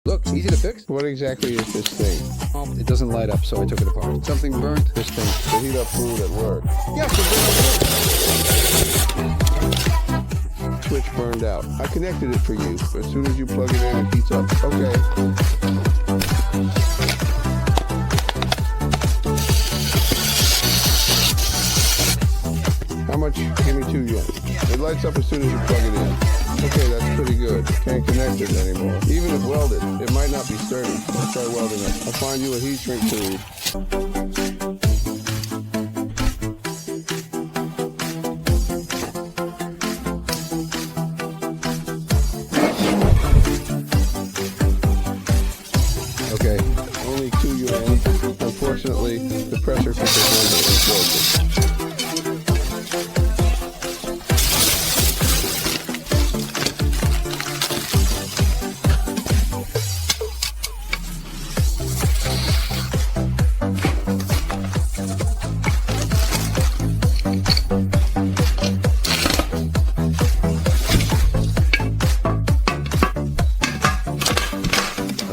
Look, easy to fix. What exactly is this thing? Oh, it doesn't light up, so I took it apart. Something burnt. This thing to heat up food at work. Yes, it Switch burned out. I connected it for you. As soon as you plug it in, it heats up. Okay. How much? Give me 2 yen. It lights up as soon as you plug it in. Okay, that's pretty good. Can't connect it anymore. Even if welded, it might not be sturdy. Let's try welding it. I'll find you a heat shrink tube. Okay, only 2 yen. Unfortunately, the pressure cooker handle is broken.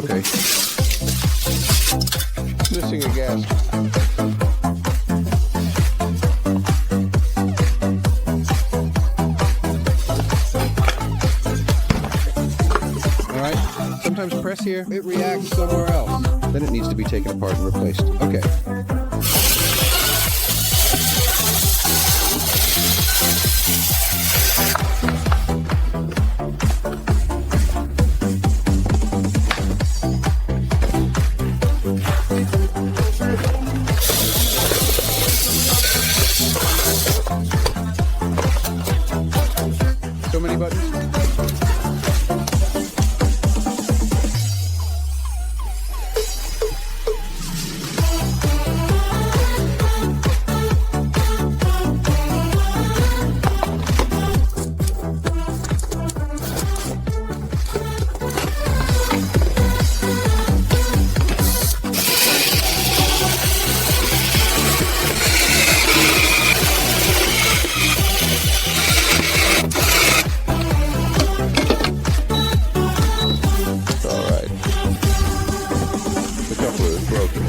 Okay. Missing a gasket. Alright, sometimes press here, it reacts somewhere else. Then it needs to be taken apart and replaced. Okay. So many buttons? Broken.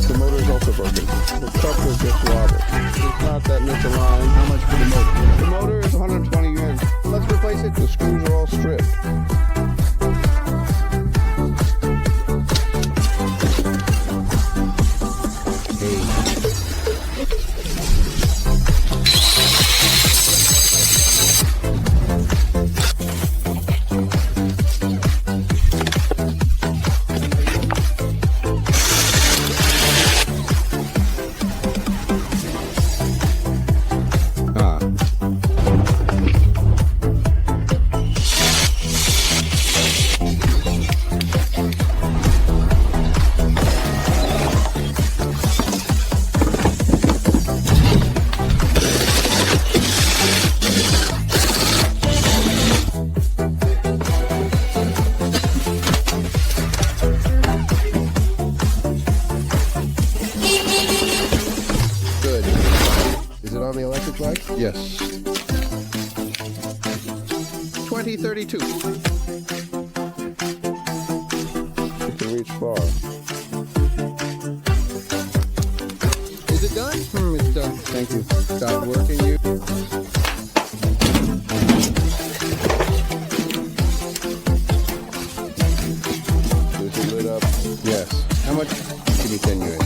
The motor is also broken. The coupler just wobbled. It's not that misaligned. How much for the motor? The motor is 120 yen. Let's replace it. The screws are all stripped. On the electric light? Yes. 2032. It can reach far. Is it done? It's done. Thank you. Stop working, you. Is it lit up? Yes. How much? Give me 10 yen.